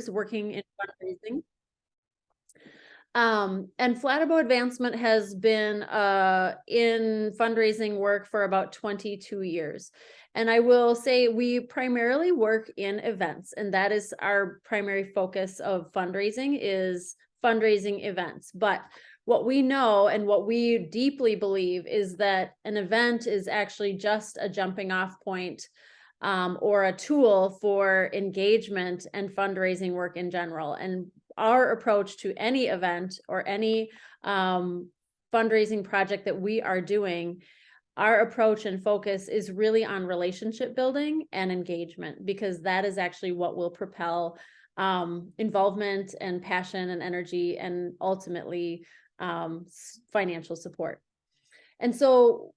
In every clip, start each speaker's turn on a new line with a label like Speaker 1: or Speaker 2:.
Speaker 1: working in fundraising. And Fladeboe Advancement has been in fundraising work for about 22 years. And I will say we primarily work in events, and that is our primary focus of fundraising is fundraising events. But what we know and what we deeply believe is that an event is actually just a jumping off point or a tool for engagement and fundraising work in general. And our approach to any event or any fundraising project that we are doing, our approach and focus is really on relationship building and engagement, because that is actually what will propel involvement and passion and energy and ultimately financial support. And so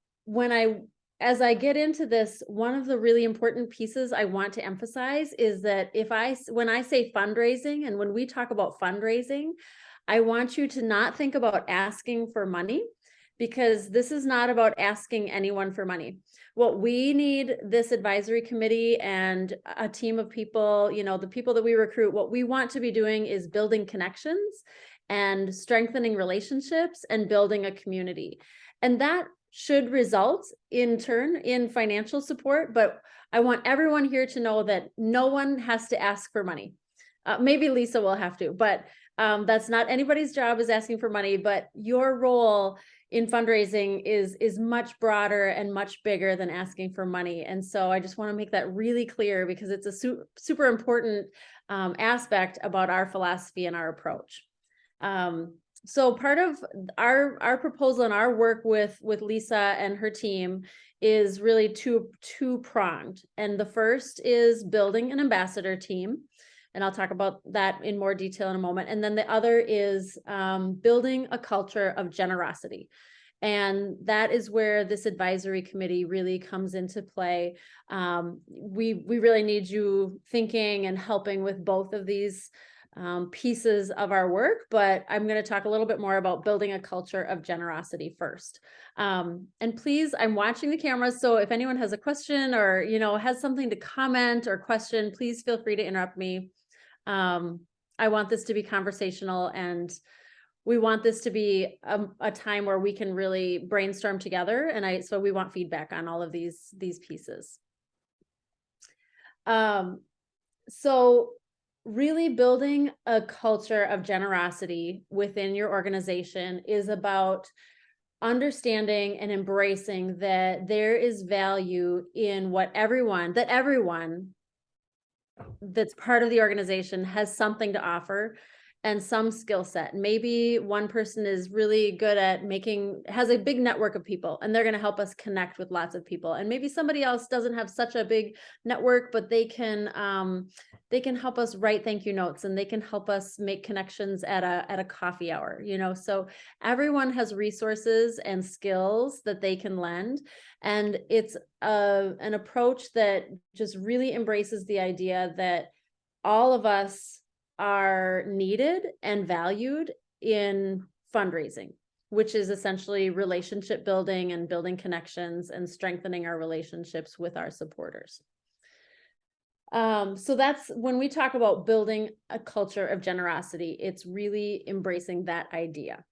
Speaker 1: as I get into this, one of the really important pieces I want to emphasize is that when I say fundraising and when we talk about fundraising, I want you to not think about asking for money, because this is not about asking anyone for money. What we need, this advisory committee and a team of people, the people that we recruit, what we want to be doing is building connections and strengthening relationships and building a community. And that should result in turn in financial support, but I want everyone here to know that no one has to ask for money. Maybe Lisa will have to, but that's not anybody's job is asking for money, but your role in fundraising is much broader and much bigger than asking for money. And so I just want to make that really clear, because it's a super important aspect about our philosophy and our approach. So part of our proposal and our work with Lisa and her team is really two-pronged. And the first is building an ambassador team. And I'll talk about that in more detail in a moment. And then the other is building a culture of generosity. And that is where this advisory committee really comes into play. We really need you thinking and helping with both of these pieces of our work, but I'm going to talk a little bit more about building a culture of generosity first. And please, I'm watching the cameras, so if anyone has a question or has something to comment or question, please feel free to interrupt me. I want this to be conversational, and we want this to be a time where we can really brainstorm together. And so we want feedback on all of these pieces. So really building a culture of generosity within your organization is about understanding and embracing that there is value in everyone that's part of the organization has something to offer and some skill set. Maybe one person is really good at has a big network of people, and they're going to help us connect with lots of people. And maybe somebody else doesn't have such a big network, but they can help us write thank you notes, and they can help us make connections at a coffee hour, so everyone has resources and skills that they can lend. And it's an approach that just really embraces the idea that all of us are needed and valued in fundraising, which is essentially relationship building and building connections and strengthening our relationships with our supporters. So that's when we talk about building a culture of generosity, it's really embracing that idea.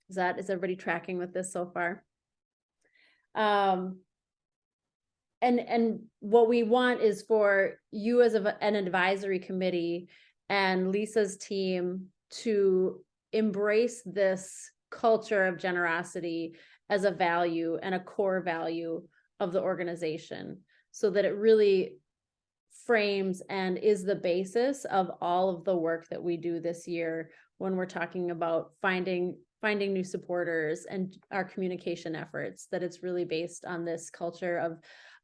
Speaker 1: Is everybody tracking with this so far? And what we want is for you as an advisory committee and Lisa's team to embrace this culture of generosity as a value and a core value of the organization, so that it really frames and is the basis of all of the work that we do this year when we're talking about finding new supporters and our communication efforts, that it's really based on this culture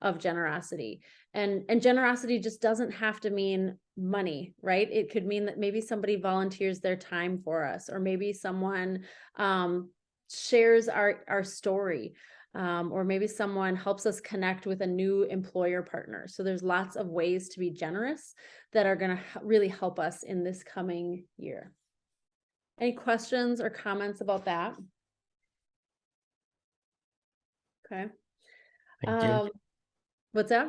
Speaker 1: of generosity. And generosity just doesn't have to mean money, right? It could mean that maybe somebody volunteers their time for us, or maybe someone shares our story, or maybe someone helps us connect with a new employer partner. So there's lots of ways to be generous that are going to really help us in this coming year. Any questions or comments about that? Okay.
Speaker 2: Thank you.
Speaker 1: What's that?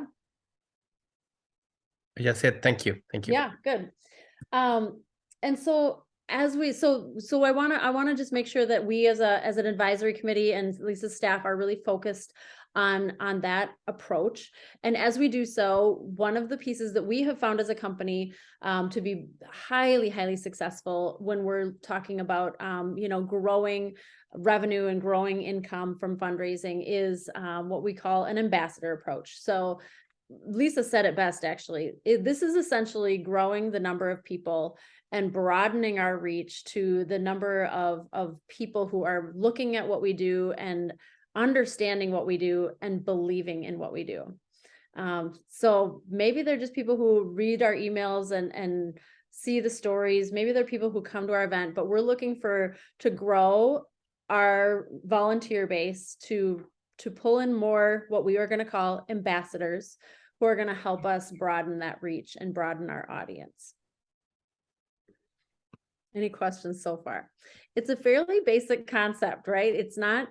Speaker 2: Yes, thank you. Thank you.
Speaker 1: Yeah, good. And so as we, so I want to just make sure that we as an advisory committee and Lisa's staff are really focused on that approach. And as we do so, one of the pieces that we have found as a company to be highly successful when we're talking about growing revenue and growing income from fundraising is what we call an ambassador approach. So Lisa said it best, actually. This is essentially growing the number of people and broadening our reach to the number of people who are looking at what we do and understanding what we do and believing in what we do. So maybe they're just people who read our emails and see the stories. Maybe they're people who come to our event, but we're looking to grow our volunteer base to pull in more what we are going to call ambassadors who are going to help us broaden that reach and broaden our audience. Any questions so far? It's a fairly basic concept, right? It's not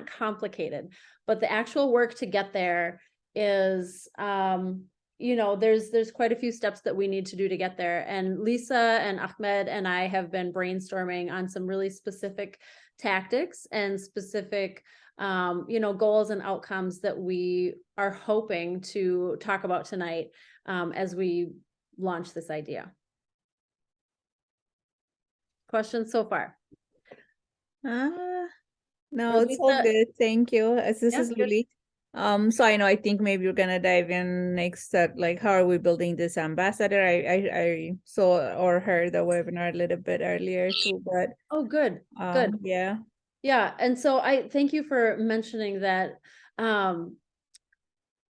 Speaker 1: complicated, but the actual work to get there is, there's quite a few steps that we need to do to get there. And Lisa and Ahmed and I have been brainstorming on some really specific tactics and specific goals and outcomes that we are hoping to talk about tonight as we launch this idea. Questions so far?
Speaker 3: No, it's all good. Thank you. This is Lily. So I think maybe we're gonna dive in next at like how are we building this ambassador. I saw or heard the webinar a little bit earlier too, but
Speaker 1: good. Yeah. And so I thank you for mentioning that.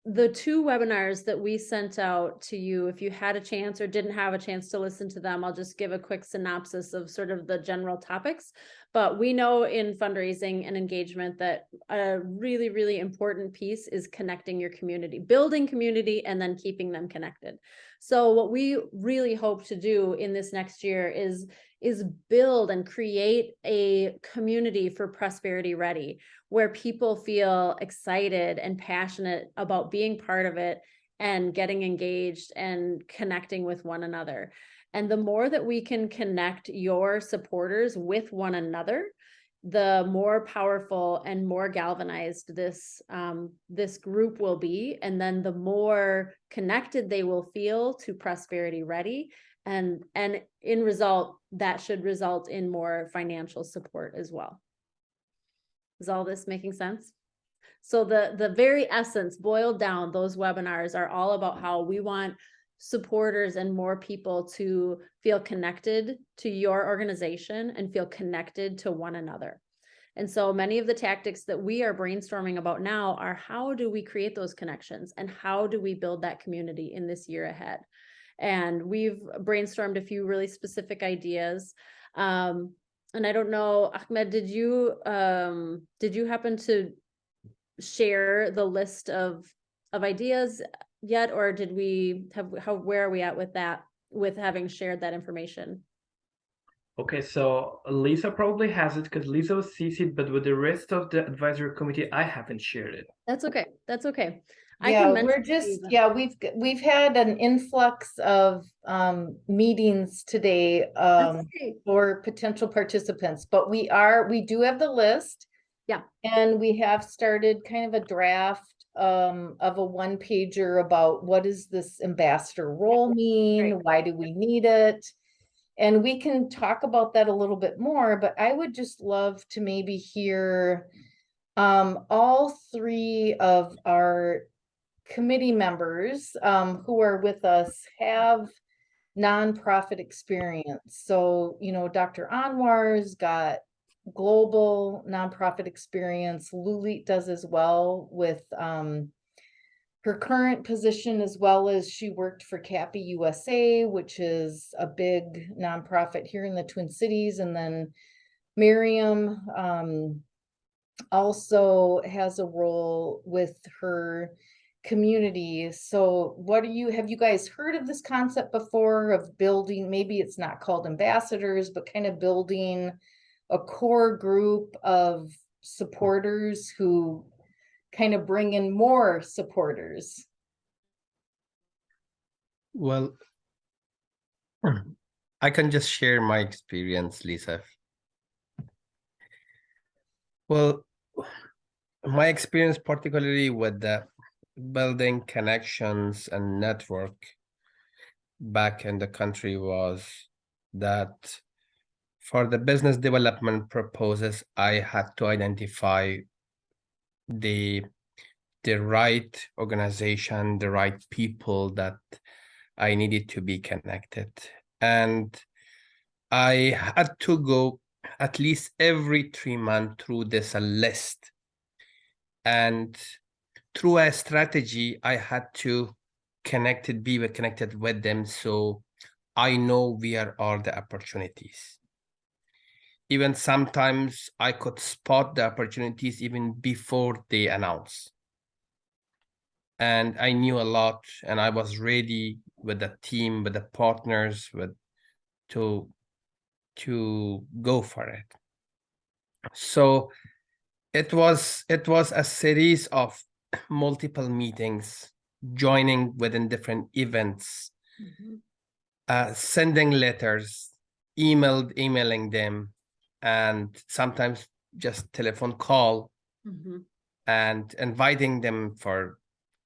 Speaker 1: The two webinars that we sent out to you, if you had a chance or didn't have a chance to listen to them, I'll just give a quick synopsis of sort of the general topics. But we know in fundraising and engagement that a really important piece is connecting your community, building community, and then keeping them connected. So what we really hope to do in this next year is build and create a community for Prosperity Ready, where people feel excited and passionate about being part of it and getting engaged and connecting with one another. And the more that we can connect your supporters with one another, the more powerful and more galvanized this group will be. And then the more connected they will feel to Prosperity Ready. And in result, that should result in more financial support as well. Is all this making sense? So the very essence, boiled down, those webinars are all about how we want supporters and more people to feel connected to your organization and feel connected to one another. And so many of the tactics that we are brainstorming about now are how do we create those connections and how do we build that community in this year ahead? And we've brainstormed a few really specific ideas. And I don't know, Ahmed, did you happen to share the list of ideas yet, or did we have, where are we at with that, with having shared that information?
Speaker 4: Okay, so Lisa probably has it because Lisa was CC'd, but with the rest of the advisory committee, I haven't shared it.
Speaker 1: That's okay. That's okay.
Speaker 5: Yeah, we've had an influx of meetings today for potential participants, but we do have the list.
Speaker 1: Yeah.
Speaker 5: And we have started kind of a draft of a one-pager about what does this ambassador role mean? Right. Why do we need it? And we can talk about that a little bit more, but I would just love to maybe hear all three of our committee members who are with us have nonprofit experience. So, Dr. Anwar's got global nonprofit experience. Lulit does as well with her current position, as well as she worked for CAPI USA, which is a big nonprofit here in the Twin Cities. And then Miriam also has a role with her community. So have you guys heard of this concept before of building, maybe it's not called ambassadors, but kind of building a core group of supporters who kind of bring in more supporters?
Speaker 2: Well, I can just share my experience, Lisa. Well, my experience, particularly with the building connections and network back in the country, was that for the business development purposes, I had to identify the right organization, the right people that I needed to be connected. And I had to go at least every 3 months through this list. And through a strategy, I had to be connected with them, so I know where are the opportunities. Even sometimes I could spot the opportunities even before they announce. And I knew a lot, and I was ready with the team, with the partners, to go for it. So it was a series of multiple meetings, joining within different events, sending letters, emailing them, and sometimes just telephone call, and inviting them for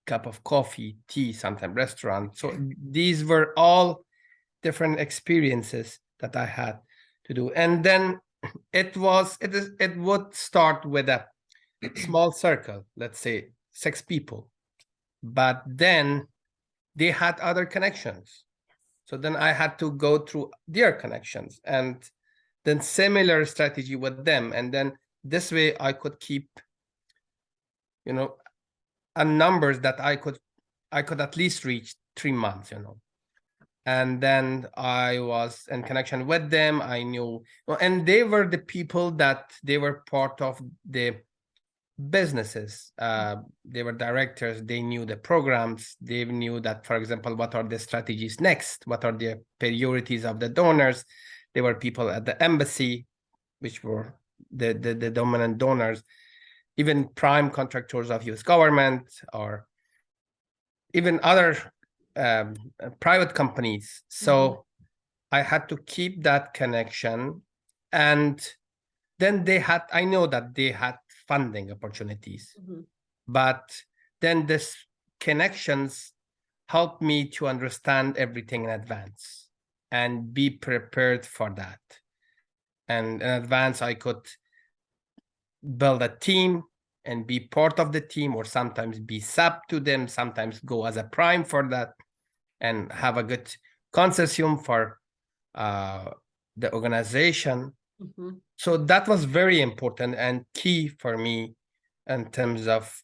Speaker 2: cup of coffee, tea, sometimes restaurant. So these were all different experiences that I had to do. And then it would start with a small circle, let's say 6 people, but then they had other connections. So then I had to go through their connections and then similar strategy with them. And then this way I could keep, a numbers that I could at least reach 3 months, And then I was in connection with them. I knew, and they were the people that they were part of the businesses. They were directors. They knew the programs. They knew that, for example, what are the strategies next? What are the priorities of the donors? They were people at the embassy, which were the dominant donors, even prime contractors of US government, or even other private companies. So I had to keep that connection. And then I know that they had funding opportunities, but then this connections helped me to understand everything in advance and be prepared for that. And in advance, I could build a team and be part of the team, or sometimes be sub to them, sometimes go as a prime for that, and have a good consortium for the organization. So that was very important and key for me in terms of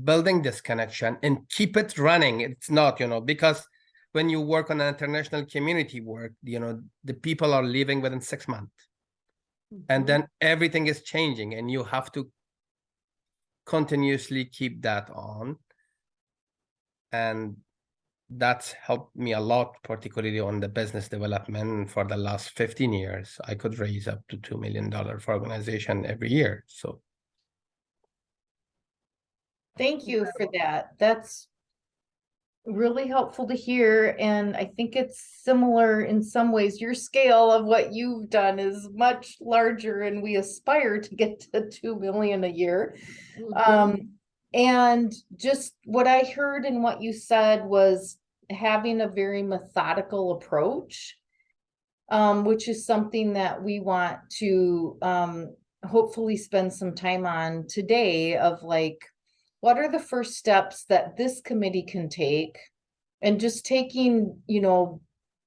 Speaker 2: building this connection and keep it running. It's not, because when you work on an international community work, the people are leaving within 6 months. And then everything is changing, and you have to continuously keep that on. And that's helped me a lot, particularly on the business development. For the last 15 years, I could raise up to $2 million for organization every year. So
Speaker 5: thank you for that. That's really helpful to hear. And I think it's similar in some ways. Your scale of what you've done is much larger, and we aspire to get to 2 million a year. And just what I heard and what you said was having a very methodical approach, which is something that we want to hopefully spend some time on today, of like, what are the first steps that this committee can take, and just taking,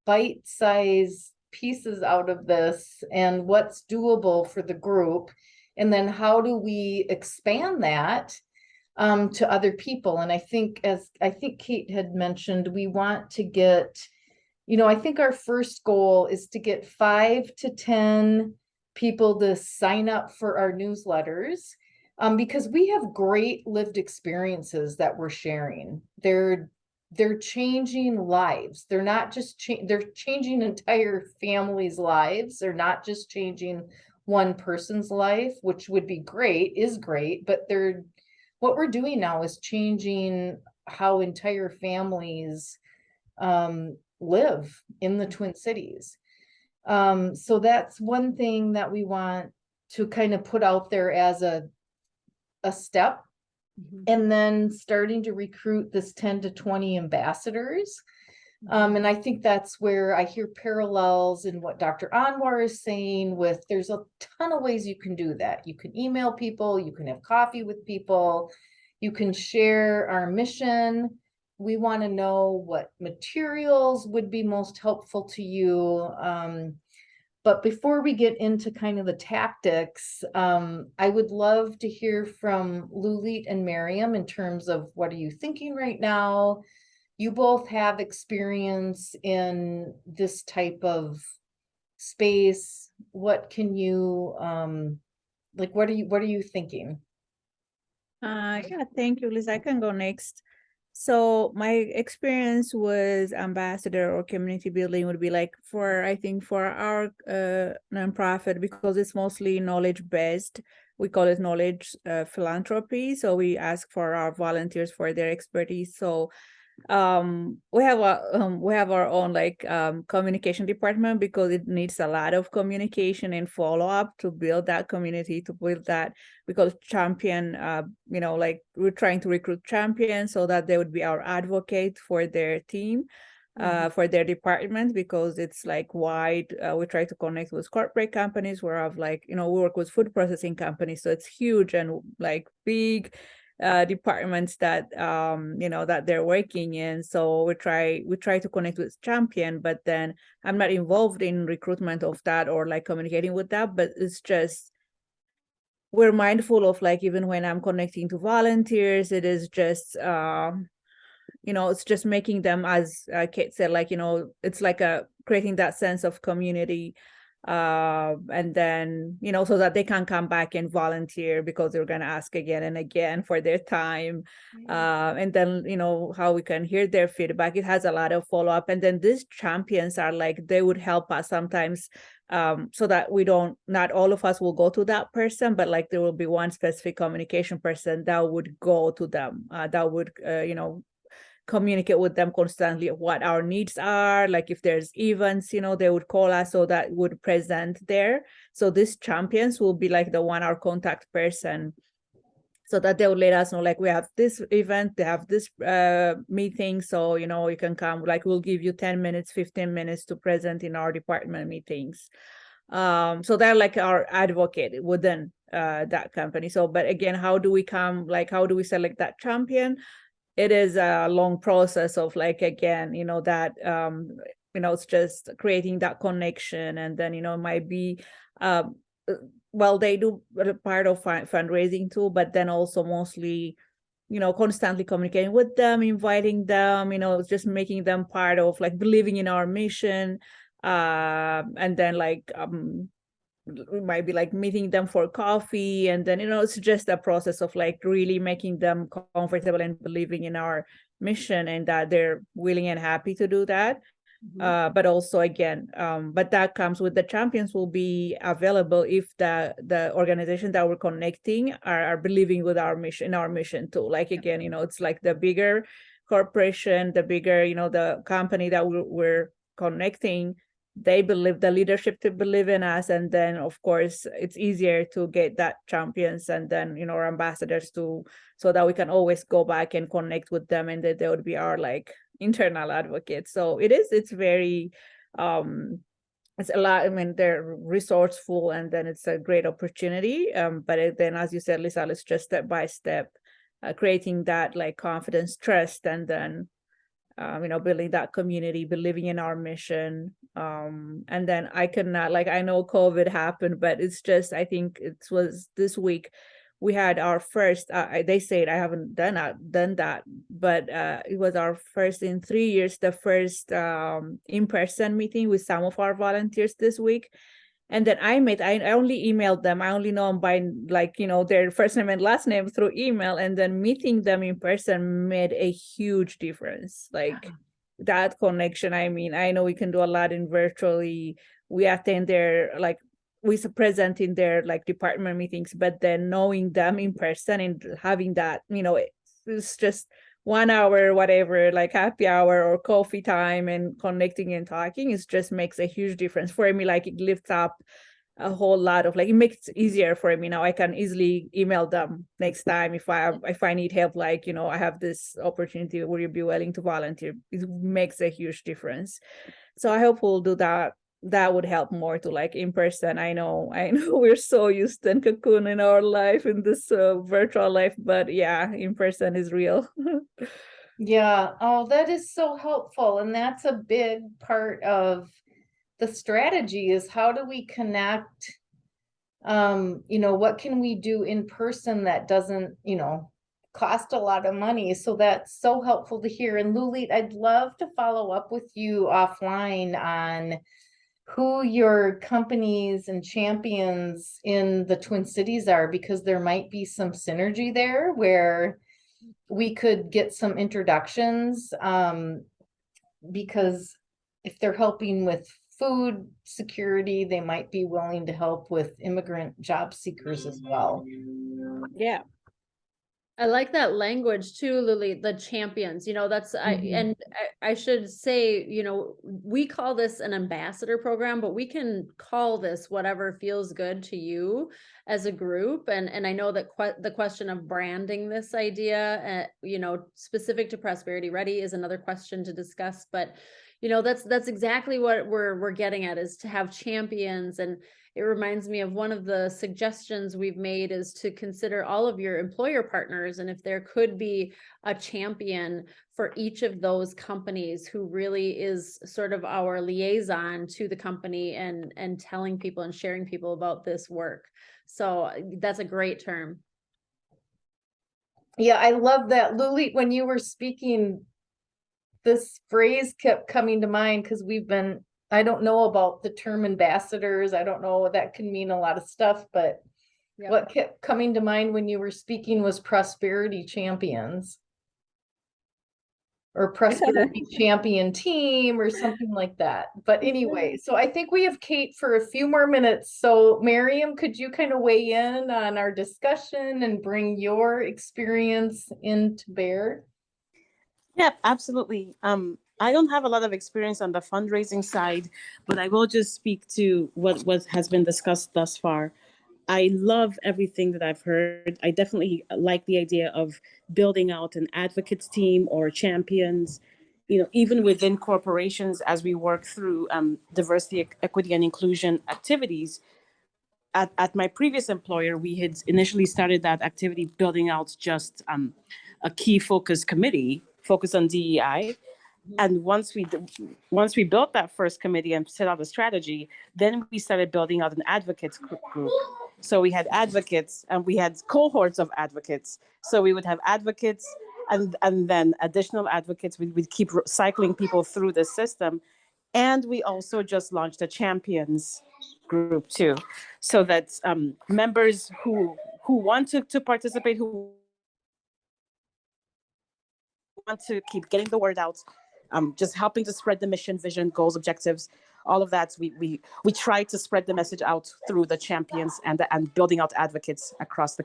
Speaker 5: bite-sized pieces out of this and what's doable for the group. And then how do we expand that to other people? And I think Kate had mentioned, we want to get, I think our first goal is to get 5 to 10 people to sign up for our newsletters. Because we have great lived experiences that we're sharing. They're changing lives. They're not just they're changing entire families' lives. They're not just changing one person's life, which would be great, is great, but what we're doing now is changing how entire families live in the Twin Cities. So that's one thing that we want to kind of put out there as a step. And then starting to recruit this 10 to 20 ambassadors. And I think that's where I hear parallels in what Dr. Anwar is saying with, there's a ton of ways you can do that. You can email people, you can have coffee with people, you can share our mission. We want to know what materials would be most helpful to you. But before we get into kind of the tactics, I would love to hear from Lulit and Miriam in terms of what are you thinking right now? You both have experience in this type of space. What can you, like, what are you thinking?
Speaker 3: Yeah, thank you, Liz. I can go next. So my experience with ambassador or community building would be like I think for our nonprofit, because it's mostly knowledge based, we call it knowledge philanthropy. So we ask for our volunteers for their expertise. So we have our own like communication department, because it needs a lot of communication and follow-up to build that community, to build that, because champion, like we're trying to recruit champions so that they would be our advocate for their team, for their department, because it's like wide. We try to connect with corporate companies, where I've like, we work with food processing companies, so it's huge and like big departments that that they're working in. So we try to connect with champion, but then I'm not involved in recruitment of that or like communicating with that, but it's just we're mindful of like, even when I'm connecting to volunteers, it is just it's just making them, as Kate said, like it's like creating that sense of community, and then so that they can come back and volunteer, because they're going to ask again and again for their time. And then how we can hear their feedback. It has a lot of follow-up, and then these champions are like, they would help us sometimes, so that not all of us will go to that person, but like there will be one specific communication person that would go to them, that would communicate with them constantly what our needs are. Like if there's events, they would call us, so that would present there. So these champions will be like our contact person, so that they will let us know, like, we have this event, they have this meeting, so you can come, like we'll give you 10 minutes, 15 minutes to present in our department meetings. So they're like our advocate within that company. So, but again, how do we select that champion? It is a long process of like, again, that it's just creating that connection, and then it might be they do part of fundraising too, but then also mostly constantly communicating with them, inviting them, just making them part of, like, believing in our mission, and then like we might be like meeting them for coffee, and then it's just a process of like really making them comfortable and believing in our mission, and that they're willing and happy to do that. But also, again, but that comes with the champions will be available if the organization that we're connecting are believing with our mission too. Like, again, it's like the bigger corporation, the bigger the company that we're connecting, they believe, the leadership to believe in us, and then of course it's easier to get that champions and then our ambassadors too, so that we can always go back and connect with them, and that they would be our like internal advocates. So it's very it's a lot. I mean, they're resourceful, and then it's a great opportunity, but then, as you said, Lisa, it's just step by step, creating that like confidence, trust, and then building that community, believing in our mission. And then I know COVID happened, but it's just, I think it was this week, we had our first, they said, I haven't done that, but it was our first in 3 years, the first in-person meeting with some of our volunteers this week. And then I only emailed them. I only know them by their first name and last name through email. And then meeting them in person made a huge difference. Like that connection. I mean, I know we can do a lot in virtually. We attend their we present in their department meetings, but then knowing them in person and having that, it's just 1 hour, whatever, like happy hour or coffee time and connecting and talking, it just makes a huge difference for me. Like it lifts up a whole lot of, like, it makes it easier for me now. I can easily email them next time if I need help, like, you know, I have this opportunity, would you be willing to volunteer? It makes a huge difference. So I hope we'll do that. That would help more to, like, in person. I know we're so used to cocoon in our life, in this virtual life, but yeah, in person is real.
Speaker 5: Yeah. Oh, that is so helpful. And that's a big part of the strategy, is how do we connect? You know, what can we do in person that doesn't, you know, cost a lot of money? So that's so helpful to hear. And Lulit, I'd love to follow up with you offline on who your companies and champions in the Twin Cities are, because there might be some synergy there where we could get some introductions, because if they're helping with food security, they might be willing to help with immigrant job seekers as well.
Speaker 3: Yeah.
Speaker 1: I like that language too, Lily, the champions, you know, that's,
Speaker 5: Mhm.
Speaker 1: I should say, you know, we call this an ambassador program, but we can call this whatever feels good to you as a group. And I know that the question of branding this idea, you know, specific to Prosperity Ready is another question to discuss, but you know, that's exactly what we're getting at, is to have champions. And it reminds me of one of the suggestions we've made is to consider all of your employer partners, and if there could be a champion for each of those companies who really is sort of our liaison to the company and telling people and sharing people about this work. So that's a great term.
Speaker 5: Yeah, I love that. Lulit, when you were speaking, this phrase kept coming to mind, because I don't know about the term ambassadors. I don't know, that can mean a lot of stuff, but
Speaker 1: Yep.
Speaker 5: what kept coming to mind when you were speaking was prosperity champions, or prosperity champion team, or something like that. But anyway, so I think we have Kate for a few more minutes. So Miriam, could you kind of weigh in on our discussion and bring your experience into bear?
Speaker 6: Yeah, absolutely. I don't have a lot of experience on the fundraising side, but I will just speak to what has been discussed thus far. I love everything that I've heard. I definitely like the idea of building out an advocates team or champions, you know, even within corporations as we work through diversity, equity, and inclusion activities. At my previous employer, we had initially started that activity building out just a key focus committee focused on DEI. And once we built that first committee and set out a strategy, then we started building out an advocates group. So we had advocates and we had cohorts of advocates. So we would have advocates and then additional advocates. We'd keep cycling people through the system. And we also just launched a champions group too, so that members who want to participate, who want to keep getting the word out, just helping to spread the mission, vision, goals, objectives, all of that. We try to spread the message out through the champions and building out advocates across the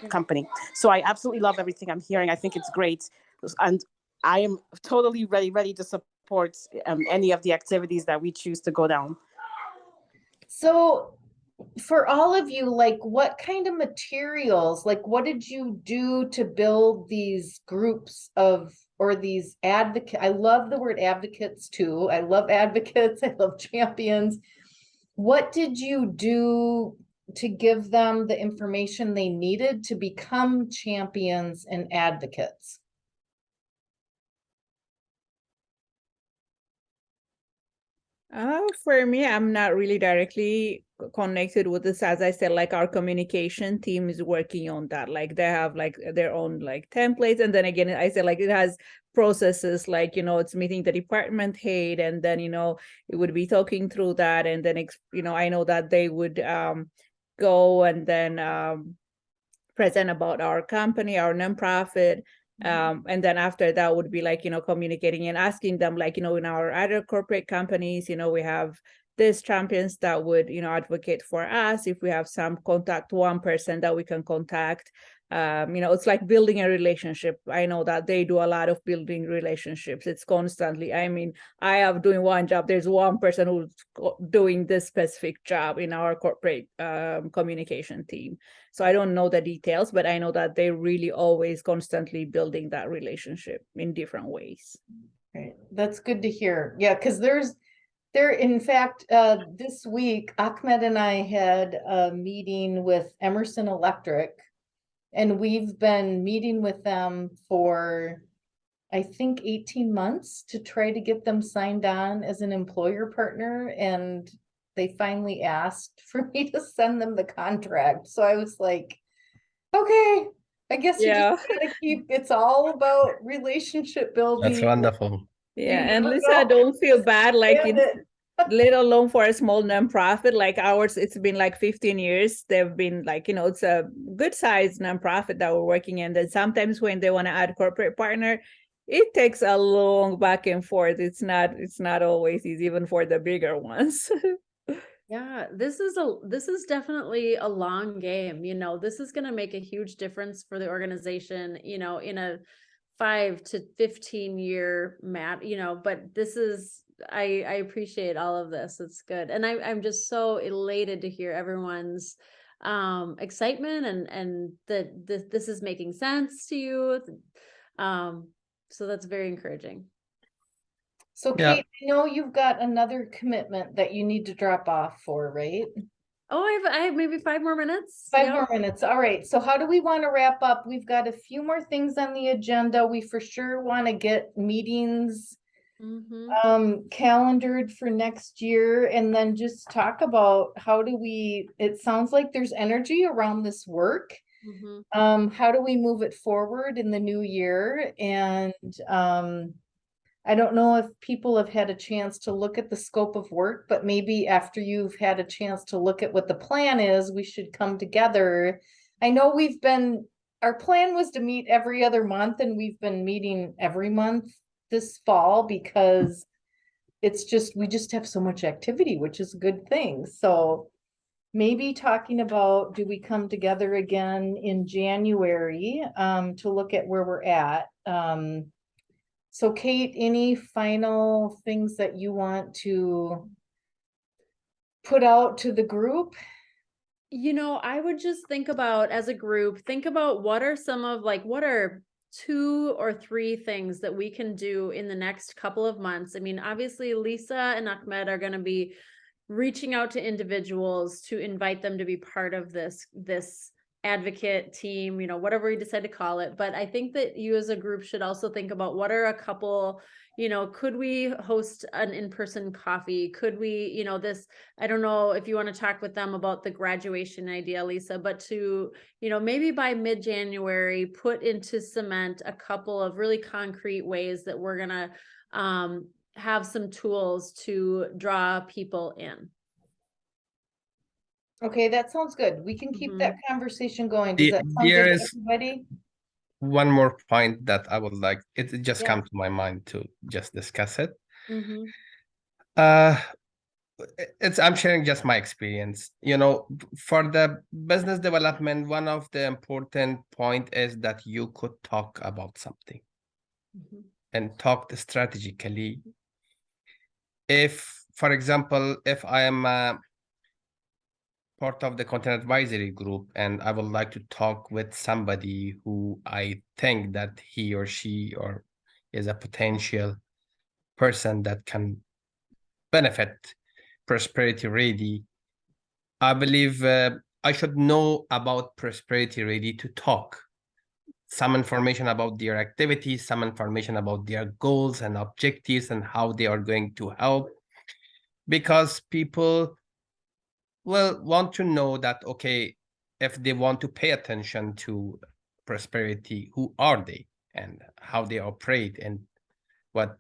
Speaker 6: company. So I absolutely love everything I'm hearing. I think it's great, and I am totally ready to support any of the activities that we choose to go down.
Speaker 5: So for all of you, like, what kind of materials, like, what did you do to build these groups of, or these advocates? I love the word advocates too. I love advocates. I love champions. What did you do to give them the information they needed to become champions and advocates?
Speaker 3: For me, I'm not really directly connected with this. As I said, like, our communication team is working on that. Like, they have like their own like templates. And then again, I said, like, it has processes, like, you know, it's meeting the department head, and then, you know, it would be talking through that. And then, you know, I know that they would go and then present about our company, our nonprofit. And then after that would be like, you know, communicating and asking them, like, you know, in our other corporate companies, you know, we have these champions that would, you know, advocate for us. If we have some contact, one person that we can contact, It's like building a relationship. I know that they do a lot of building relationships. It's constantly, I have doing one job. There's one person who's doing this specific job in our corporate communication team. So I don't know the details, but I know that they're really always constantly building that relationship in different ways.
Speaker 5: Right. That's good to hear. Yeah, because in fact, this week, Ahmed and I had a meeting with Emerson Electric, and we've been meeting with them for, I think, 18 months to try to get them signed on as an employer partner. And they finally asked for me to send them the contract. So I was like, okay, I guess you just gotta it's all about relationship building.
Speaker 2: That's wonderful.
Speaker 3: Yeah, and Lisa, don't feel bad, let alone for a small nonprofit like ours. It's been like 15 years. They've been like, it's a good sized nonprofit that we're working in. That sometimes when they want to add corporate partner, it takes a long back and forth. It's not always easy, even for the bigger ones.
Speaker 1: Yeah, this is definitely a long game. This is going to make a huge difference for the organization, in a 5 to 15 year but this is, I appreciate all of this. It's good. And I'm just so elated to hear everyone's excitement and that this is making sense to you. So that's very encouraging.
Speaker 5: So Kate, I know you've got another commitment that you need to drop off for, right?
Speaker 1: Oh, I have maybe 5 more minutes.
Speaker 5: 5 more minutes. All right. So how do we want to wrap up? We've got a few more things on the agenda. We for sure want to get meetings calendared for next year, and then just talk about it sounds like there's energy around this work. How do we move it forward in the new year? And I don't know if people have had a chance to look at the scope of work, but maybe after you've had a chance to look at what the plan is, we should come together. I know our plan was to meet every other month, and we've been meeting every month this fall because we just have so much activity, which is a good thing. So maybe talking about, do we come together again in January to look at where we're at? So Kate, any final things that you want to put out to the group?
Speaker 1: I would just think about, as a group, what are 2 or 3 things that we can do in the next couple of months. Obviously Lisa and Ahmed are going to be reaching out to individuals to invite them to be part of this advocate team, whatever we decide to call it. But I think that you as a group should also think about what are a couple, could we host an in-person coffee? Could we, I don't know if you want to talk with them about the graduation idea, Lisa, but to, maybe by mid-January, put into cement a couple of really concrete ways that we're going to have some tools to draw people in.
Speaker 5: Okay, that sounds good. We can keep that conversation going. Does that sound good to everybody?
Speaker 2: One more point that I would like, it just come to my mind to just discuss it. I'm sharing just my experience. For the business development, one of the important point is that you could talk about something and talk strategically. If, for example, if I am part of the content advisory group and I would like to talk with somebody who I think that he or she is a potential person that can benefit Prosperity Ready, I believe I should know about Prosperity Ready to talk. Some information about their activities, some information about their goals and objectives and how they are going to help. Because people want to know that, okay, if they want to pay attention to Prosperity, who are they and how they operate and what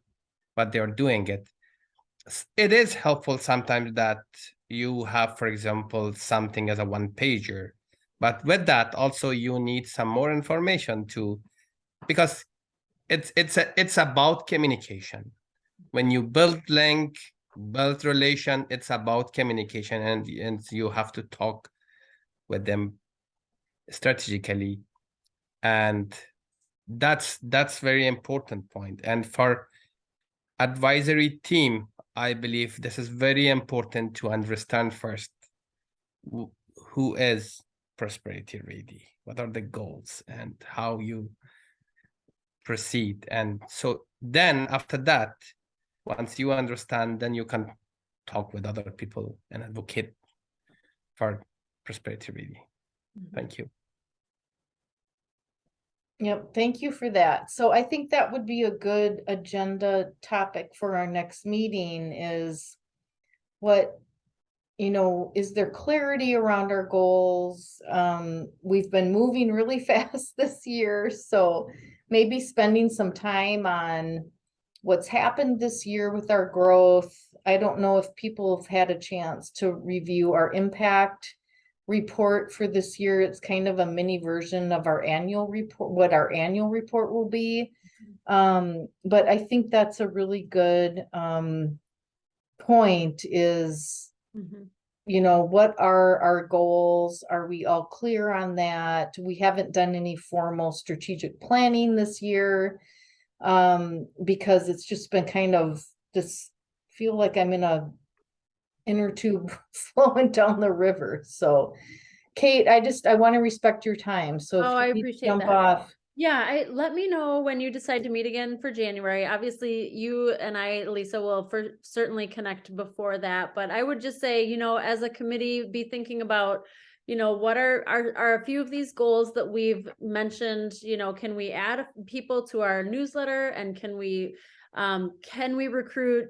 Speaker 2: they are doing it. It is helpful sometimes that you have, for example, something as a one-pager, but with that also you need some more information because it's about communication. When you build link, build relation, it's about communication, and you have to talk with them strategically. And that's very important point. And for advisory team, I believe this is very important to understand first who is prosperity ready, what are the goals, and how you proceed. And so then after that, once you understand, then you can talk with other people and advocate for prosperity ready. Thank you.
Speaker 5: Yep, thank you for that. So I think that would be a good agenda topic for our next meeting is what, is there clarity around our goals? We've been moving really fast this year, so maybe spending some time on what's happened this year with our growth. I don't know if people have had a chance to review our impact report for this year. It's kind of a mini version of our annual report, what our annual report will be. But I think that's a really good point is, what are our goals? Are we all clear on that? We haven't done any formal strategic planning this year because it's just been kind of this, feel like I'm in a inner tube flowing down the river. So Kate, I want to respect your time. So if
Speaker 1: I
Speaker 5: you need to
Speaker 1: appreciate
Speaker 5: jump
Speaker 1: that.
Speaker 5: off.
Speaker 1: Yeah, let me know when you decide to meet again for January. Obviously, you and I, Lisa, will certainly connect before that. But I would just say, as a committee, be thinking about, what are a few of these goals that we've mentioned. Can we add people to our newsletter, and can we recruit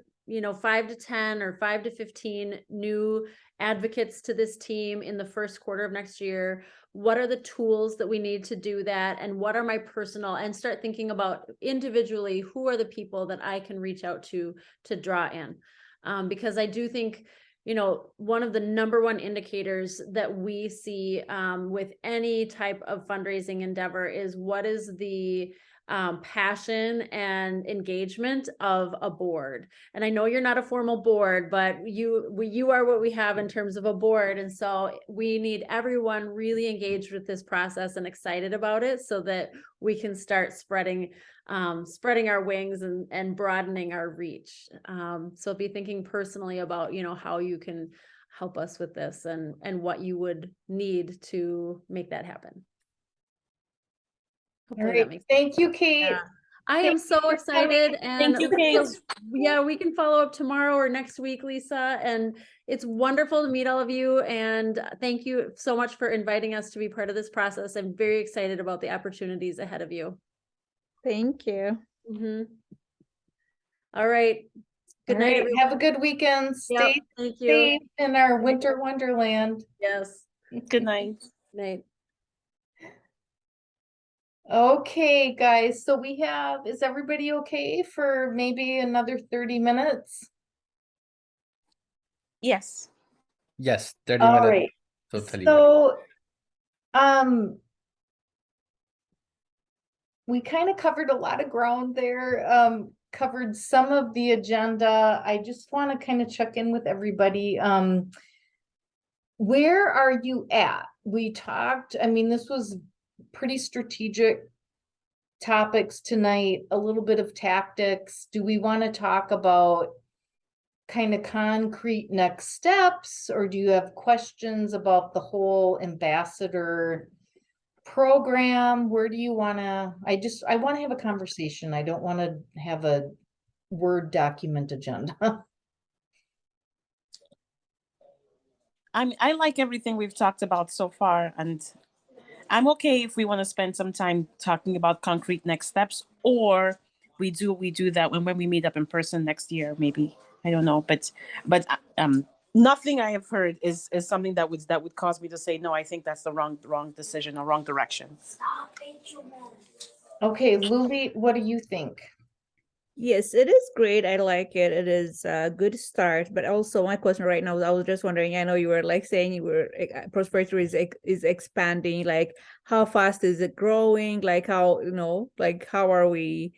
Speaker 1: 5 to 10 or 5 to 15 new advocates to this team in the first quarter of next year? What are the tools that we need to do that? And what are my personal, and start thinking about individually, who are the people that I can reach out to draw in? Because I do think, one of the number one indicators that we see with any type of fundraising endeavor is what is the passion and engagement of a board. And I know you're not a formal board, but you are what we have in terms of a board. And so we need everyone really engaged with this process and excited about it so that we can start spreading our wings and broadening our reach. So be thinking personally about, how you can help us with this and what you would need to make that happen.
Speaker 5: All right. Thank you, Kate.
Speaker 1: Yeah. I am so excited, and
Speaker 6: Thank you, Kate.
Speaker 1: Yeah, we can follow up tomorrow or next week, Lisa, and it's wonderful to meet all of you, and thank you so much for inviting us to be part of this process. I'm very excited about the opportunities ahead of you.
Speaker 3: Thank you.
Speaker 1: All right. Good night, everyone.
Speaker 5: Have a good weekend. Stay
Speaker 1: thank you.
Speaker 5: safe in our winter wonderland.
Speaker 1: Yes.
Speaker 6: Good night.
Speaker 1: Night.
Speaker 5: Okay, guys, so is everybody okay for maybe another 30 minutes?
Speaker 2: Yes, 30
Speaker 5: All
Speaker 2: minutes.
Speaker 5: right.
Speaker 2: Totally.
Speaker 5: So, we kind of covered a lot of ground there, covered some of the agenda. I just want to kind of check in with everybody. Where are you at? We talked, this was pretty strategic topics tonight, a little bit of tactics. Do we want to talk about kind of concrete next steps, or do you have questions about the whole ambassador program? Where do you want to, I want to have a conversation. I don't want to have a Word document agenda.
Speaker 6: I like everything we've talked about so far, and I'm okay if we want to spend some time talking about concrete next steps, or we do that when we meet up in person next year, maybe. I don't know, but nothing I have heard is something that would cause me to say no. I think that's the wrong decision or wrong direction.
Speaker 5: Okay, Luli, what do you think?
Speaker 3: Yes, it is great. I like it. It is a good start. But also my question right now, I was just wondering, I know you were saying you were prosperity is expanding, like how fast is it growing? Like how, how are we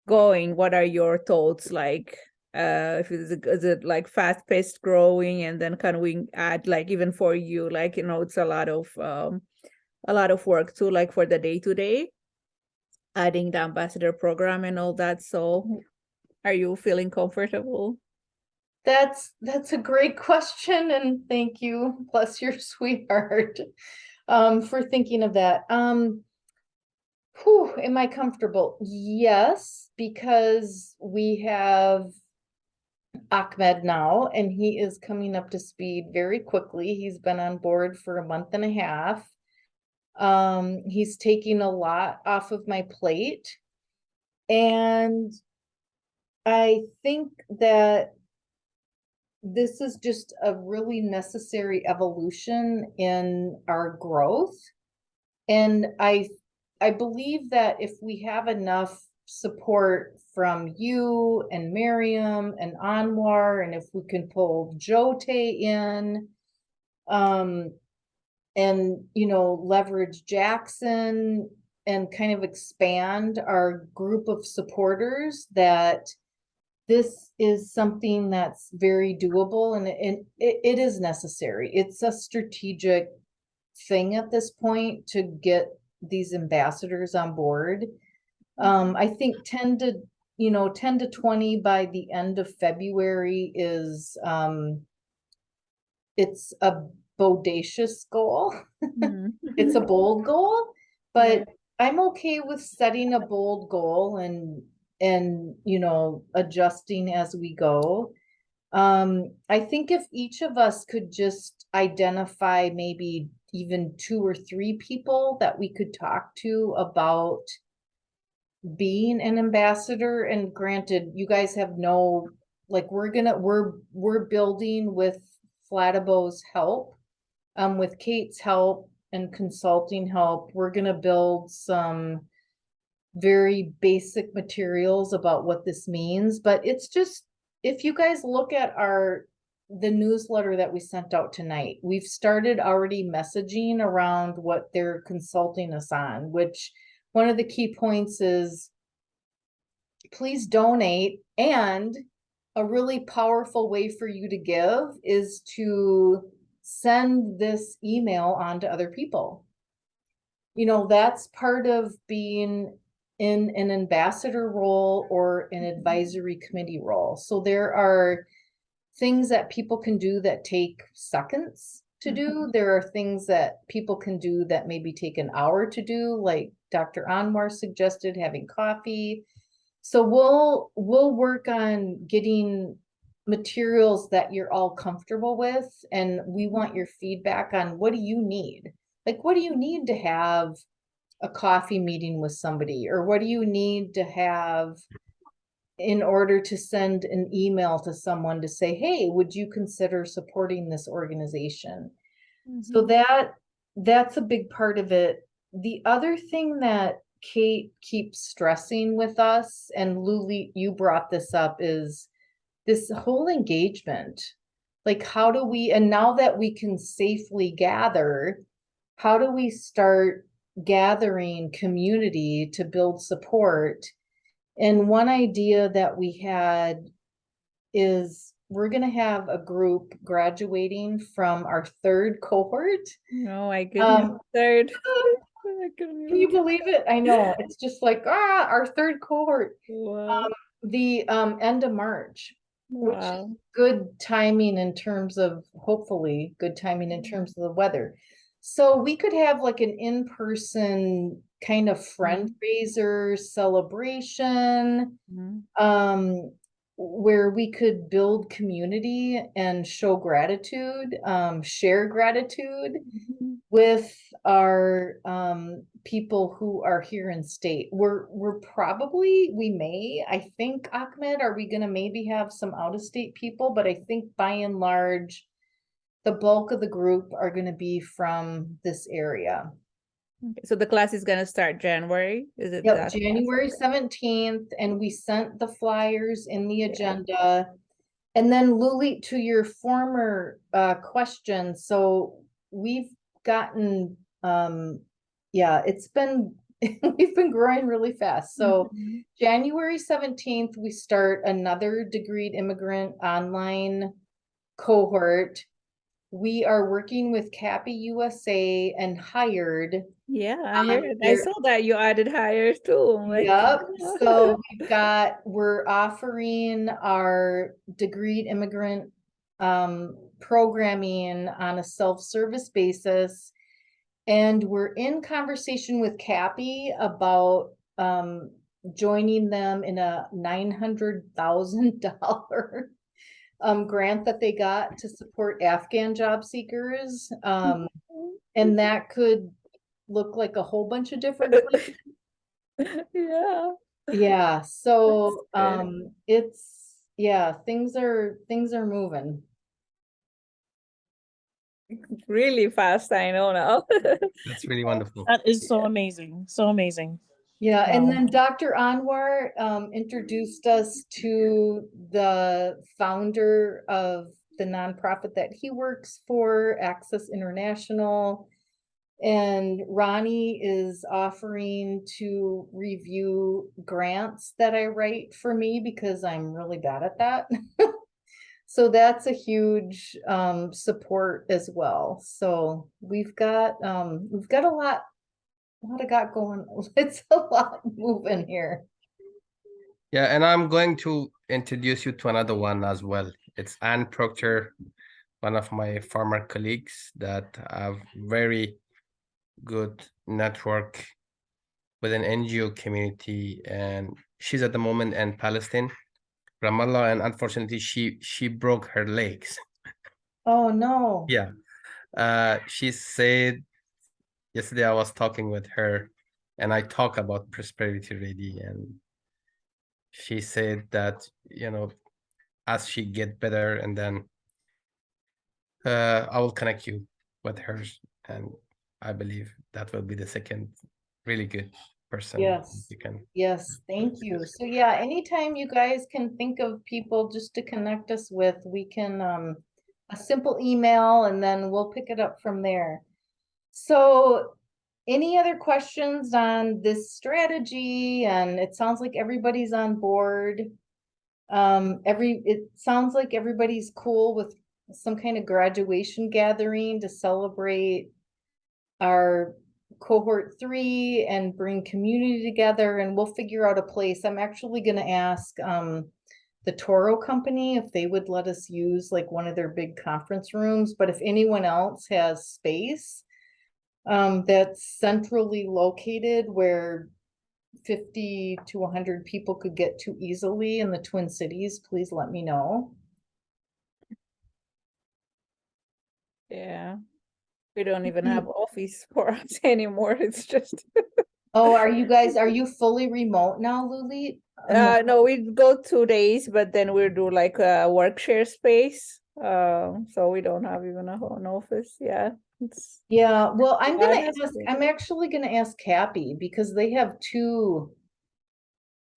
Speaker 3: going? What are your thoughts? Like if is it like fast paced growing, and then can we add, like, even for you, like, it's a lot of a lot of work too, like for the day-to-day, adding the ambassador program and all that. So are you feeling comfortable?
Speaker 5: That's a great question, and thank you, bless your sweetheart, for thinking of that. Whew, am I comfortable? Yes, because we have Ahmed now, and he is coming up to speed very quickly. He's been on board for a month and a half. He's taking a lot off of my plate, and I think that this is just a really necessary evolution in our growth. And I believe that if we have enough support from you and Miriam and Anwar, and if we can pull Jote in, and, you know, leverage Jackson and kind of expand our group of supporters, that this is something that's very doable, and it is necessary. It's a strategic thing at this point to get these ambassadors on board. I think 10 to 20 by the end of February is, it's a bodacious goal. It's a bold goal, but I'm okay with setting a bold goal and you know, adjusting as we go. I think if each of us could just identify maybe even 2 or 3 people that we could talk to about being an ambassador, and granted, you guys have no, like, we're building with Fladeboe's help, with Kate's help and consulting help. We're gonna build some very basic materials about what this means, but it's just, if you guys look at the newsletter that we sent out tonight, we've started already messaging around what they're consulting us on, which one of the key points is please donate, and a really powerful way for you to give is to send this email on to other people. You know, that's part of being in an ambassador role or an advisory committee role. So there are things that people can do that take seconds to do. There are things that people can do that maybe take an hour to do, like Dr. Anwar suggested, having coffee. So we'll work on getting materials that you're all comfortable with, and we want your feedback on what do you need? Like, what do you need to have a coffee meeting with somebody, or what do you need to have in order to send an email to someone to say, hey, would you consider supporting this organization? So that's a big part of it. The other thing that Kate keeps stressing with us, and Luli, you brought this up, is this whole engagement. Like, how do we, and now that we can safely gather, how do we start gathering community to build support? And one idea that we had is we're going to have a group graduating from our 3rd cohort.
Speaker 3: Oh my goodness, 3rd.
Speaker 5: Can you believe it? I know. It's just like, our 3rd cohort.
Speaker 3: Wow.
Speaker 5: The end of March, which is good timing in terms of, hopefully, good timing in terms of the weather. So we could have like an in-person kind of fundraiser celebration, where we could build community and show gratitude, share gratitude with our people who are here in state. We may, I think, Ahmed, are we gonna maybe have some out-of-state people? But I think by and large, the bulk of the group are gonna be from this area.
Speaker 3: Okay, so the class is gonna start January, is it?
Speaker 5: Yep, January 17th, and we sent the flyers in the agenda. And then Luli, to your former question, so we've gotten, it's been, we've been growing really fast. So January 17th, we start another degreed immigrant online cohort. we are working with Cappy USA and hired.
Speaker 3: Yeah, I heard. I
Speaker 5: They're-
Speaker 3: saw that you added hires too. I'm like,
Speaker 5: Yep, so we're offering our degreed immigrant programming on a self-service basis. And we're in conversation with Cappy about joining them in a $900,000 grant that they got to support Afghan job seekers. And that could look like a whole bunch of different places.
Speaker 3: yeah.
Speaker 5: Yeah, so
Speaker 3: That's good.
Speaker 5: it's things are moving.
Speaker 3: Really fast, I know now.
Speaker 2: That's really wonderful.
Speaker 6: That is so amazing. So amazing.
Speaker 5: Yeah, and
Speaker 3: Wow.
Speaker 5: then Dr. Anwar introduced us to the founder of the nonprofit that he works for, Access International. And Ronnie is offering to review grants that I write for me because I'm really bad at that. So that's a huge support as well. So we've got a lot of got going. It's a lot moving here.
Speaker 2: Yeah, and I'm going to introduce you to another one as well. It's Ann Proctor, one of my former colleagues that have very good network within NGO community, and she's at the moment in Palestine, Ramallah, and unfortunately she broke her legs.
Speaker 5: Oh no.
Speaker 2: Yeah. She said yesterday I was talking with her and I talk about Prosperity Ready, and she said that, you know, as she get better, and then I will connect you with her, and I believe that will be the second really good person
Speaker 5: Yes.
Speaker 2: you can.
Speaker 5: Yes, thank you. So yeah, anytime you guys can think of people just to connect us with, we can a simple email and then we'll pick it up from there. So any other questions on this strategy? And it sounds like everybody's on board. It sounds like everybody's cool with some kind of graduation gathering to celebrate our cohort 3 and bring community together, and we'll figure out a place. I'm actually going to ask the Toro company if they would let us use like one of their big conference rooms, but if anyone else has space that's centrally located where 50 to 100 people could get to easily in the Twin Cities, please let me know.
Speaker 3: Yeah. We don't even have office for us anymore. It's just
Speaker 5: Oh, are you fully remote now, Luli?
Speaker 3: no, we go 2 days, but then we'll do like a work share space. So we don't have even an office. Yeah.
Speaker 5: Yeah, well,
Speaker 3: that's good.
Speaker 5: I'm actually gonna ask Cappy because they have 2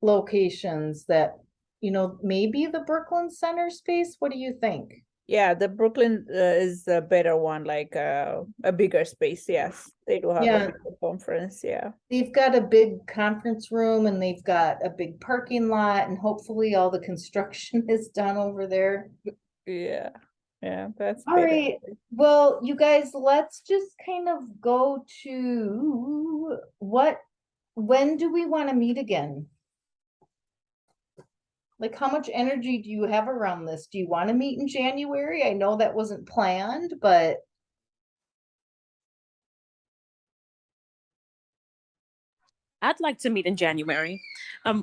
Speaker 5: locations that, maybe the Brooklyn Center space. What do you think?
Speaker 3: Yeah, the Brooklyn is a better one, like a bigger space. Yes, they do have
Speaker 5: Yeah.
Speaker 3: a bigger conference. Yeah.
Speaker 5: They've got a big conference room and they've got a big parking lot and hopefully all the construction is done over there.
Speaker 3: Yeah. Yeah, that's
Speaker 5: All
Speaker 3: better.
Speaker 5: right. Well, you guys, let's just kind of go to when do we want to meet again? Like, how much energy do you have around this? Do you want to meet in January? I know that wasn't planned, but
Speaker 6: I'd like to meet in January.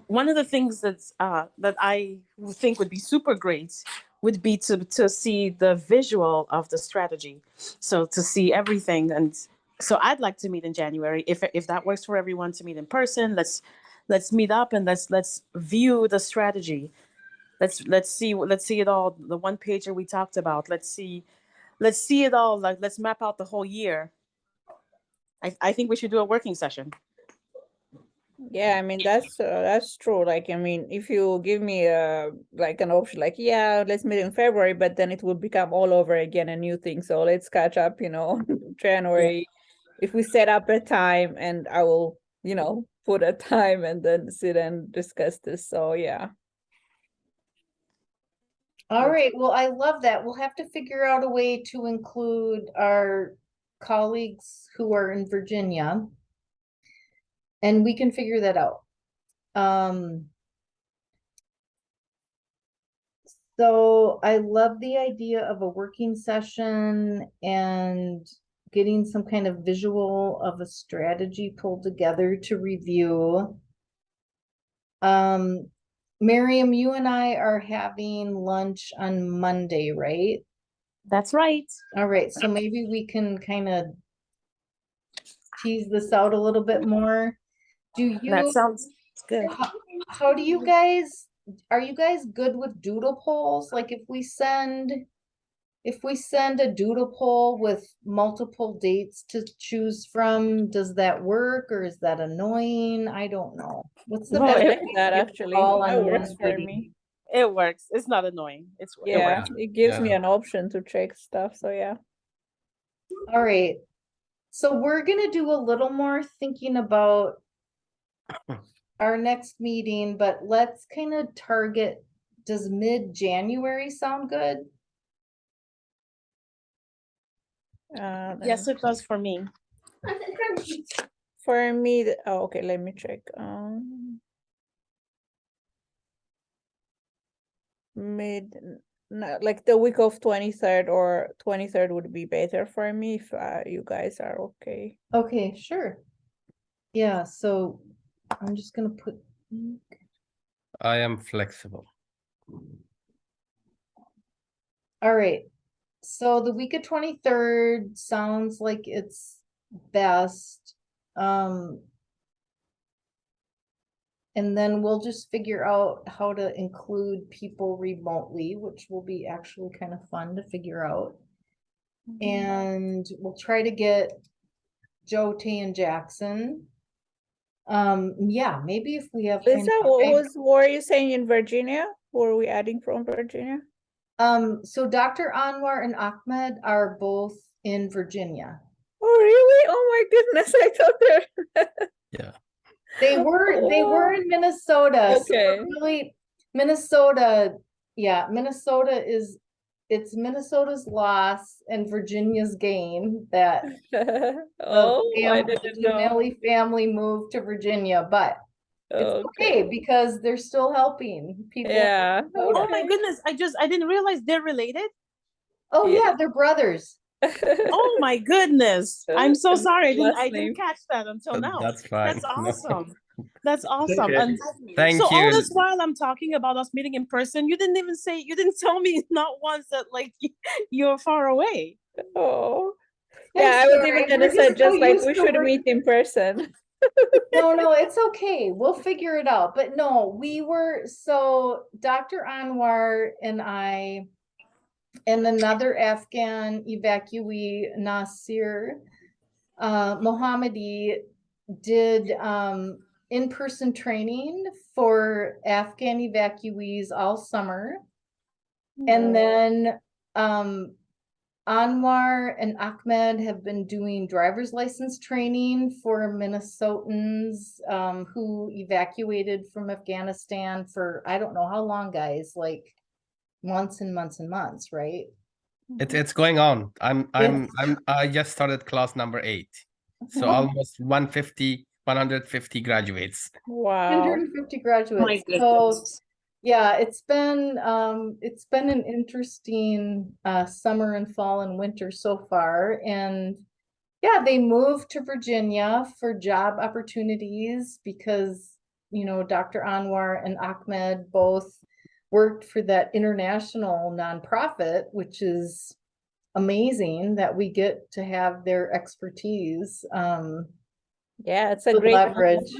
Speaker 6: One of the things that I think would be super great would be to see the visual of the strategy, so to see everything. And so I'd like to meet in January. If that works for everyone, to meet in person, let's meet up and let's view the strategy. Let's see it all. The one pager we talked about. Let's see it all. Like, let's map out the whole year. I think we should do a working session.
Speaker 3: Yeah, I mean that's true. Like, I mean, if you give me like an option, like, yeah, let's meet in February, but then it will become all over again a new thing. So let's catch up, January. If we set up a time, and I will, put a time and then sit and discuss this. So yeah.
Speaker 5: All right, well, I love that. We'll have to figure out a way to include our colleagues who are in Virginia. And we can figure that out. So I love the idea of a working session and getting some kind of visual of a strategy pulled together to review. Miriam, you and I are having lunch on Monday, right?
Speaker 6: That's right.
Speaker 5: All right, so maybe we can kind of tease this out a little bit more. Do
Speaker 6: That
Speaker 5: you,
Speaker 6: sounds good.
Speaker 5: how do you guys, are you guys good with doodle polls? Like if we send a doodle poll with multiple dates to choose from, does that work or is that annoying? I don't know. What's the
Speaker 3: I
Speaker 5: best?
Speaker 3: like
Speaker 5: way to
Speaker 3: that
Speaker 5: get
Speaker 3: actually.
Speaker 5: all
Speaker 3: That
Speaker 5: on
Speaker 3: works
Speaker 5: one
Speaker 3: for
Speaker 5: video?
Speaker 3: me.
Speaker 6: It works. It's not annoying. It
Speaker 3: Yeah,
Speaker 6: works.
Speaker 3: it gives me
Speaker 2: Yeah.
Speaker 3: an option to check stuff. So yeah.
Speaker 5: All right. So we're gonna do a little more thinking about our next meeting, but let's kind of target, does mid-January sound good?
Speaker 6: Yes, it does for me.
Speaker 3: For me, oh, okay, let me check. Like the week of 23rd or 23rd would be better for me if you guys are okay.
Speaker 5: Okay, sure. Yeah, so I'm just gonna put,
Speaker 2: I am flexible.
Speaker 5: all right. So the week of 23rd sounds like it's best. And then we'll just figure out how to include people remotely, which will be actually kind of fun to figure out. And we'll try to get Joe, Tay, and Jackson. Yeah, maybe if we have. kind
Speaker 3: Lisa,
Speaker 5: of-
Speaker 3: what were you saying in Virginia? What were we adding from Virginia?
Speaker 5: So Dr. Anwar and Ahmed are both in Virginia.
Speaker 3: Oh, really? Oh my goodness, I thought they're
Speaker 2: Yeah.
Speaker 5: They were in Minnesota. So
Speaker 3: Okay.
Speaker 5: really, Minnesota, yeah, Minnesota is, it's Minnesota's loss and Virginia's gain that
Speaker 3: Oh, I
Speaker 5: the
Speaker 3: didn't know.
Speaker 5: Ginelli family moved to Virginia, but it's okay because they're still helping people. in
Speaker 3: Yeah.
Speaker 5: Minnesota.
Speaker 6: Oh my goodness. I didn't realize they're related.
Speaker 5: Oh
Speaker 3: Yeah.
Speaker 5: yeah, they're brothers.
Speaker 6: Oh my goodness. I'm so
Speaker 3: That's
Speaker 6: sorry.
Speaker 3: last
Speaker 6: I
Speaker 3: name.
Speaker 6: didn't catch that until now.
Speaker 2: That's fine.
Speaker 6: That's
Speaker 2: No.
Speaker 6: awesome. That's awesome.
Speaker 4: okay.
Speaker 6: And
Speaker 2: Thank
Speaker 6: so all
Speaker 2: you.
Speaker 6: this while I'm talking about us meeting in person, you didn't tell me not once that like you're far away.
Speaker 3: Oh.
Speaker 5: I'm
Speaker 3: Yeah, I was
Speaker 5: sorry,
Speaker 3: even gonna
Speaker 5: we're just so
Speaker 3: suggest like
Speaker 5: used
Speaker 3: we
Speaker 5: to
Speaker 3: should
Speaker 5: work-
Speaker 3: meet in person.
Speaker 5: No, it's okay. We'll figure it out. But no, so Dr. Anwar and I and another Afghan evacuee, Nasir Mohammadi, did in-person training for Afghan evacuees all summer. And then Anwar and Ahmed have been doing driver's license training for Minnesotans who evacuated from Afghanistan for, I don't know how long, guys, like months and months and months, right?
Speaker 2: It's going on. I just started class number 8. So almost 150 graduates.
Speaker 3: Wow.
Speaker 5: 150 graduates.
Speaker 6: My
Speaker 5: So
Speaker 6: goodness.
Speaker 5: yeah, it's been an interesting summer and fall and winter so far. And yeah, they moved to Virginia for job opportunities because, you know, Dr. Anwar and Ahmed both worked for that international nonprofit, which is amazing that we get to have their expertise.
Speaker 3: Yeah, it's a
Speaker 5: to
Speaker 3: great
Speaker 5: leverage.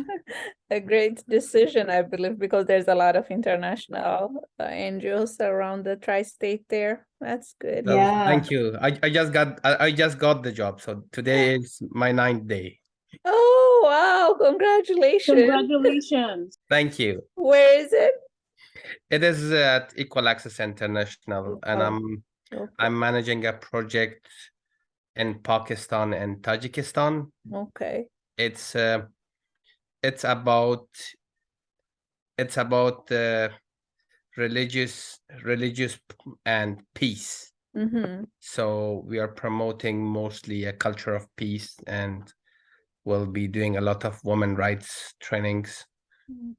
Speaker 3: a great decision, I believe, because there's a lot of international NGOs around the tri-state there. That's good.
Speaker 2: So
Speaker 5: Yeah.
Speaker 2: thank you. I just got the job. So today is my 9th day.
Speaker 3: Oh, wow. Congratulations.
Speaker 6: Congratulations.
Speaker 2: Thank you.
Speaker 3: Where is it?
Speaker 2: It is at Equal Access International, and
Speaker 3: Okay.
Speaker 2: I'm managing a project in Pakistan and Tajikistan.
Speaker 3: Okay.
Speaker 2: It's about religious and peace.
Speaker 3: Mm-hmm.
Speaker 2: So we are promoting mostly a culture of peace, and we'll be doing a lot of women rights trainings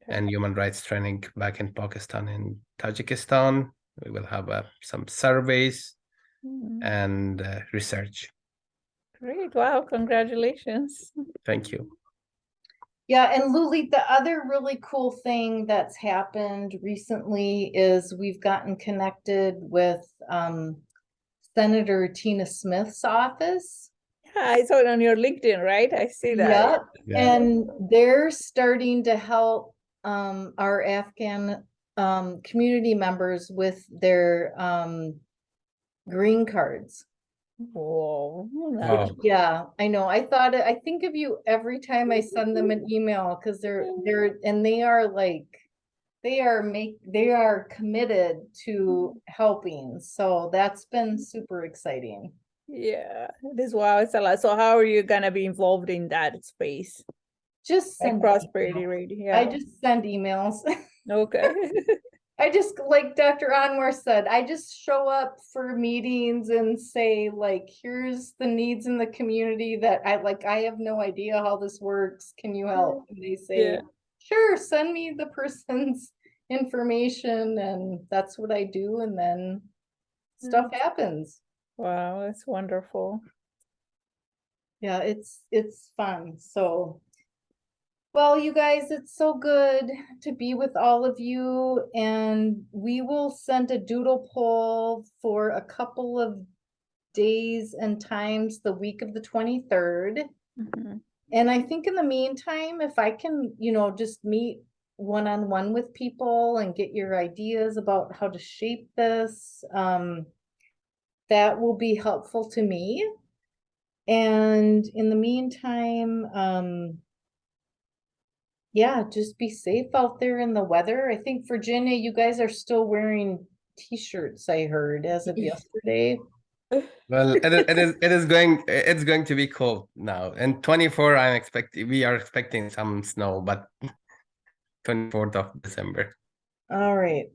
Speaker 2: and human rights training back in Pakistan and Tajikistan. We will have some surveys and research.
Speaker 3: Great. Wow. Congratulations.
Speaker 2: Thank you.
Speaker 5: Yeah, and Luli, the other really cool thing that's happened recently is we've gotten connected with Senator Tina Smith's office.
Speaker 3: Yeah, I saw it on your LinkedIn, right? I see that.
Speaker 5: Yep.
Speaker 2: Yeah.
Speaker 5: And they're starting to help our Afghan community members with their green cards.
Speaker 3: Whoa.
Speaker 2: Wow.
Speaker 5: Yeah, I know. I think of you every time I send them an email because they are committed to helping. So that's been super exciting.
Speaker 3: Yeah, it is. Wow, it's a lot. So how are you gonna be involved in that space?
Speaker 5: Just
Speaker 3: Like
Speaker 5: send
Speaker 3: prosperity
Speaker 5: emails.
Speaker 3: radio.
Speaker 5: I
Speaker 3: Yeah.
Speaker 5: just send emails.
Speaker 3: Okay.
Speaker 5: I just, like Dr. Anwar said, I just show up for meetings and say, like, here's the needs in the community that I have no idea how this works. Can you help? And they say,
Speaker 3: Yeah.
Speaker 5: sure, send me the person's information. And that's what I do. And then stuff happens.
Speaker 3: Wow, that's wonderful.
Speaker 5: Yeah, it's fun. So, well, you guys, it's so good to be with all of you, and we will send a doodle poll for a couple of days and times the week of the 23rd.
Speaker 3: Mhm.
Speaker 5: And I think in the meantime, if I can, just meet one-on-one with people and get your ideas about how to shape this, that will be helpful to me. And in the meantime, yeah, just be safe out there in the weather. I think Virginia, you guys are still wearing t-shirts, I heard, as of yesterday.
Speaker 2: Well, it's going to be cold now. And 24, we are expecting some snow, but 24th of December.
Speaker 5: All right.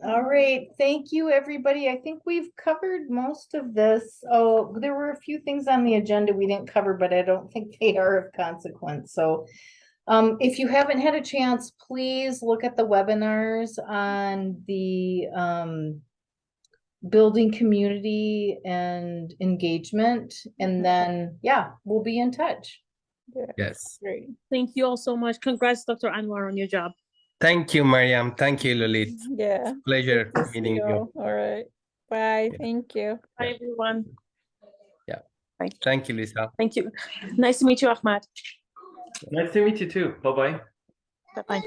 Speaker 5: All right. Thank you, everybody. I think we've covered most of this. Oh, there were a few things on the agenda we didn't cover, but I don't think they are of consequence. So if you haven't had a chance, please look at the webinars on the building community and engagement. And then, yeah, we'll be in touch.
Speaker 2: Yes.
Speaker 3: Great.
Speaker 6: Thank you all so much. Congrats, Dr. Anwar, on your job.
Speaker 2: Thank you, Mariam. Thank you, Lulit.
Speaker 3: Yeah.
Speaker 2: Pleasure
Speaker 3: Good to see
Speaker 2: meeting you.
Speaker 3: All right. Bye.
Speaker 2: Yeah.
Speaker 3: Thank you.
Speaker 6: Bye, everyone.
Speaker 2: Yeah.
Speaker 6: Bye.
Speaker 2: Thank you, Lisa.
Speaker 6: Thank you. Nice to meet you, Ahmad.
Speaker 4: Nice to meet you too. Bye-bye.
Speaker 6: Bye-bye.